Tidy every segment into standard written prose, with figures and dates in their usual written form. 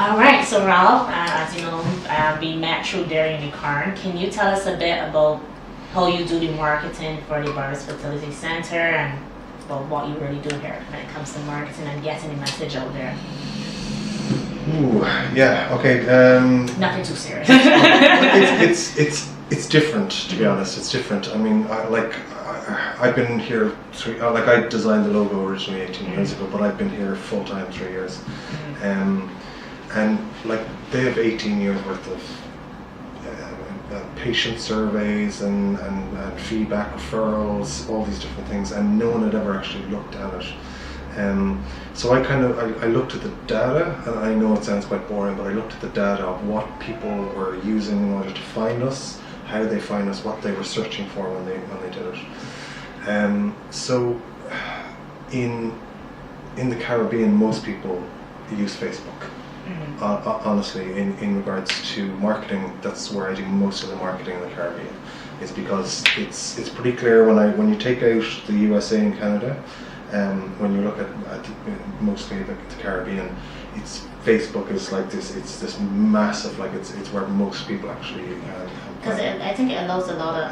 All right, so Ralph, as you know, we met through Dairy Unicorn. Can you tell us a bit about how you do the marketing for the Barbados Fertility Centre and about what you really do here when it comes to marketing and getting the message out there? Ooh, yeah, okay. Nothing too serious. It's different, to be honest. It's different. I mean, I've been here I designed the logo originally 18 years ago, but I've been here full time 3 years. And like they have 18 years worth of patient surveys and feedback referrals, all these different things, and no one had ever actually looked at it. So I looked at the data, and I know it sounds quite boring, but I looked at the data of what people were using in order to find us, how they find us, what they were searching for when they did it. So in the Caribbean, most people use Facebook. Honestly, in regards to marketing, that's where I do most of the marketing in the Caribbean. It's because it's pretty clear when you take out the USA and Canada, when you look at mostly the Caribbean, it's Facebook is like this. It's this massive, like it's where most people actually. Because I think it allows a lot of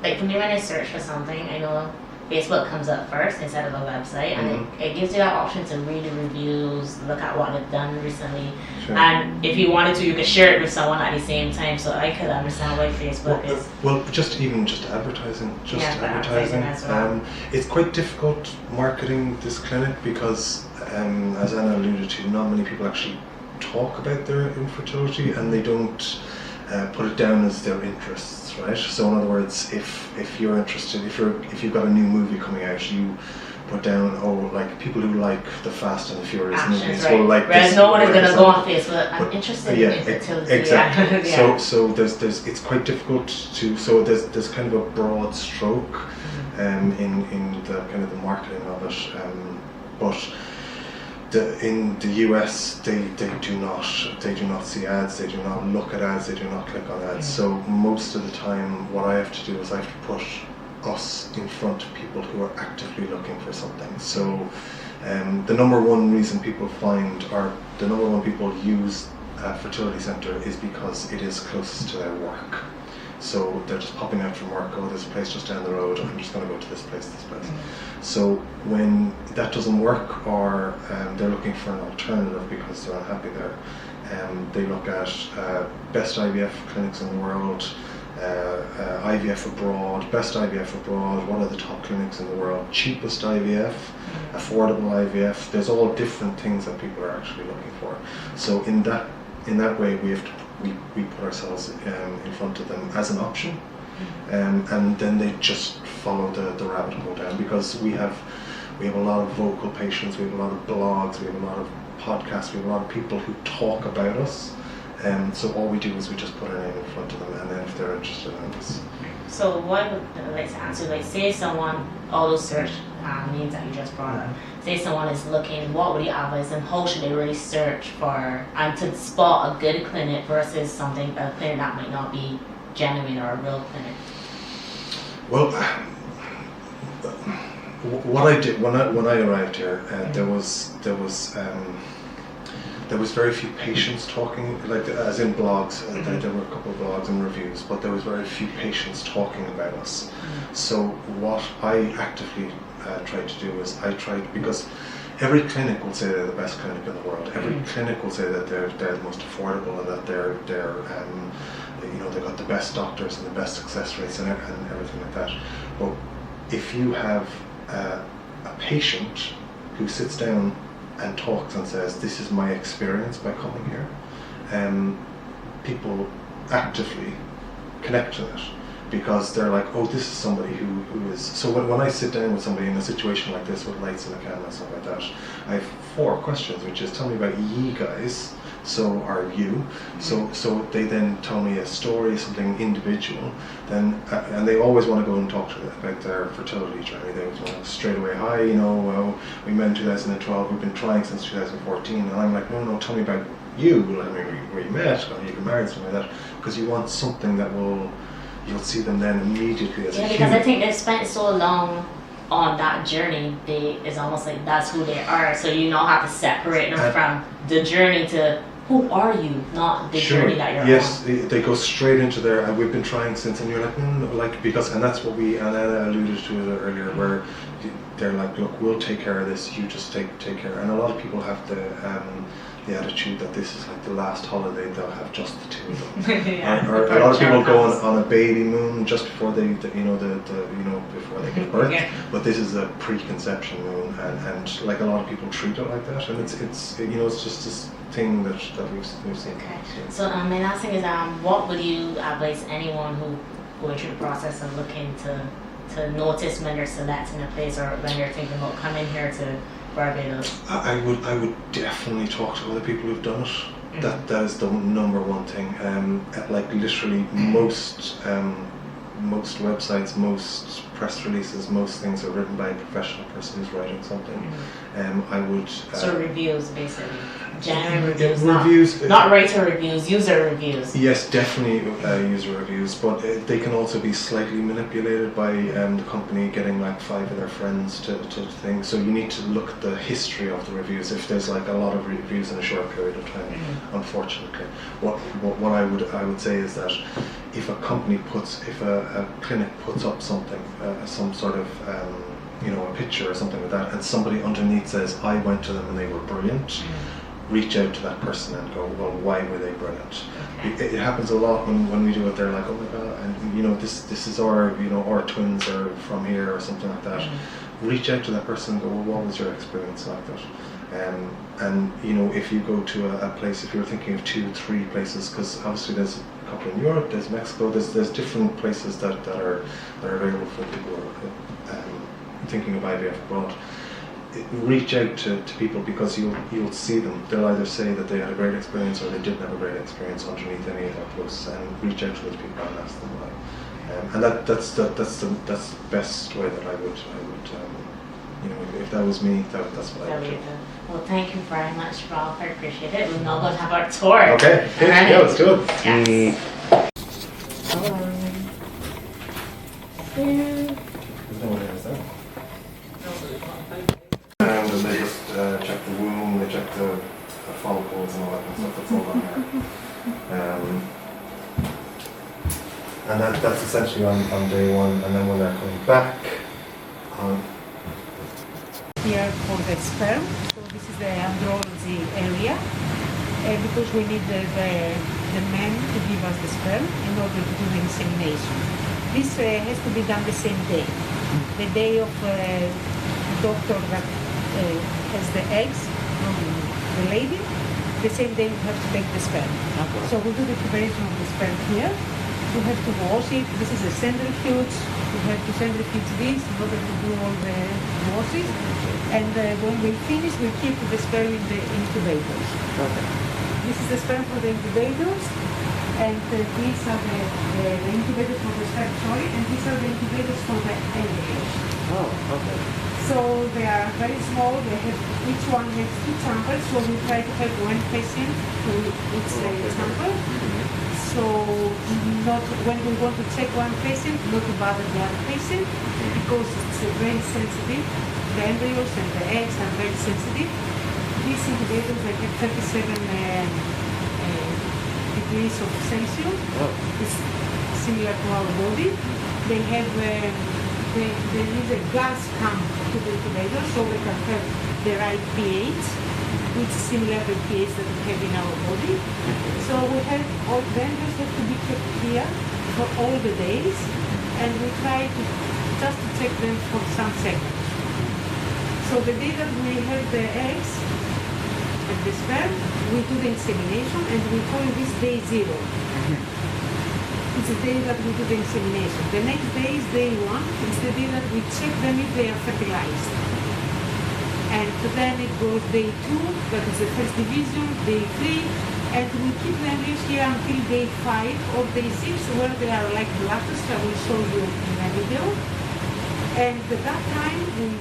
like for me when I search for something, I know Facebook comes up first instead of a website, and it gives you that option to read the reviews, look at what they've done recently, and if you wanted to, you could share it with someone at the same time. So I could understand why Facebook is. Well, just advertising, advertising. As well. It's quite difficult marketing this clinic because, as Anna alluded to, not many people actually talk about their infertility, and they don't put it down as their interests. Right. So in other words, if you're interested, if you've got a new movie coming out, you put down like people who like the Fast and the Furious movies. Right. Well, like whereas no one is going to go on Facebook. I'm interested in infertility. Exactly. Yeah. So there's it's quite difficult to. So there's kind of a broad stroke, in the kind of the marketing of it, but. In the US, they do not see ads, they do not look at ads, they do not click on ads. So most of the time, what I have to do is I have to put us in front of people who are actively looking for something. So the number one reason people use a fertility centre is because it is closest to their work. So they're just popping out from work, there's a place just down the road, I'm just going to go to this place. So when that doesn't work, or they're looking for an alternative because they're unhappy there, they look at best IVF clinics in the world, IVF abroad, best IVF abroad, what are the top clinics in the world, cheapest IVF, affordable IVF. There's all different things that people are actually looking for. So in that way, we put ourselves in front of them as an option, and then they just follow the rabbit hole down, because we have a lot of vocal patients, we have a lot of blogs, we have a lot of podcasts, we have a lot of people who talk about us, so all we do is we just put our name in front of them, and then if they're interested in us. So what I would like to answer, like say someone, all those search names that you just brought up, say someone is looking, what would you advise them, how should they really search for, and to spot a good clinic versus a clinic that might not be genuine or a real clinic? Well, what I did when I arrived here, there was very few patients talking, like as in blogs. There were a couple of blogs and reviews, but there was very few patients talking about us. So what I actively tried to do is because every clinic will say they're the best clinic in the world. Every clinic will say that they're the most affordable, and that they're they've got the best doctors and the best success rates and everything like that. But if you have a patient who sits down and talks and says, this is my experience by coming here, people actively connect to it, because they're like, oh, this is somebody who is. So when I sit down with somebody in a situation like this with lights and a camera and stuff like that, I have 4 questions, which is, tell me about ye guys. So are you? So they then tell me a story, something individual. Then and they always want to go and talk to about their fertility journey. They always want to straight away, hi, well, we met in 2012. We've been trying since 2014. And I'm like, no, tell me about you. I mean, where you met, or you got married, something like that, because you want something that you'll see them then immediately as a human. Because I think they've spent so long on that journey, it's almost like that's who they are. So you don't have to separate them from the journey to who are you, not the journey that you're yes, on. they go straight into there, and we've been trying since, and you're like, like, because, and that's what Anna alluded to it earlier, where they're like, look, we'll take care of this, you just take care. And a lot of people have the attitude that this is like the last holiday they'll have, just the two of them. Yeah, or a lot of people go on a baby moon just before they before they give birth. Yeah. But this is a preconception moon, and like a lot of people treat it like that, and it's just this thing that we've seen. Okay. So my last thing is, what would you advise anyone who going through the process of looking to notice when they're selecting a place, or when they're thinking about coming here to Barbados? I would definitely talk to other people who've done it. Mm-hmm. That is the number one thing. Like literally most websites, most press releases, most things are written by a professional person who's writing something. Mm-hmm. I would. So reviews, basically. Genuine reviews, not writer reviews, user reviews. Yes, definitely user reviews, but they can also be slightly manipulated by the company getting like 5 of their friends to things. So you need to look at the history of the reviews. If there's like a lot of reviews in a short period of time, unfortunately, what I would say is that if a clinic puts up something, some sort of a picture or something like that, and somebody underneath says, I went to them and they were brilliant, reach out to that person and go, well, why were they brilliant? Okay. It happens a lot when we do it. They're like, oh my god, and this is our our twins are from here or something like that. Reach out to that person and go, well, what was your experience like that? And if you go to a place, if you're thinking of 2, 3 places, because obviously there's a couple in Europe, there's Mexico, there's different places that are available for people who are thinking of IVF abroad. Reach out to people, because you'll see them. They'll either say that they had a great experience or they didn't have a great experience underneath any of their posts, and reach out to those people and ask them why. And that's the best way that I would if that was me, that's what I would do. Well, thank you very much, Rob. I appreciate it. We're now going to have our tour. Okay, yeah, let's do it. Yes. And they just check the womb, they check the follicles and all that kind of stuff. That's all on here. And that's essentially on day 1. And then when they're coming back, here for the sperm, so this is the andrology area, because we need the men to give us the sperm in order to do the insemination. This has to be done the same day. The day of the doctor that has the eggs from the lady, the same day we have to take the sperm. Okay. So we do the preparation of the sperm here. We have to wash it. This is a centrifuge. We have to centrifuge this in order to do all the washes. And when we finish, we keep the sperm in the incubators. Okay. This is the sperm for the incubators, and these are the incubators for the sperm, and these are the incubators for the embryos. Oh, okay. So they are very small. They have, each one has 2 samples, so we try to have 1 patient to each sample. So not when we want to check 1 patient, not to bother the other patient, because it's very sensitive. The embryos and the eggs are very sensitive. These incubators, they have 37 degrees of Celsius. Oh. It's similar to our body. They have they use a gas pump to the incubator, so they can have the right pH, which is similar to the pH that we have in our body. So we have all the embryos have to be kept here for all the days, and we try to just to check them for some seconds. So the day that we have the eggs and the sperm, we do the insemination, and we call this day 0. It's the day that we do the insemination. The next day is day 1. It's the day that we check them if they are fertilized. And then it goes day 2, that is the first division, day 3, and we keep the embryos here until day 5 or day 6, where they are like bladders. I will show you in a video. And at that time, we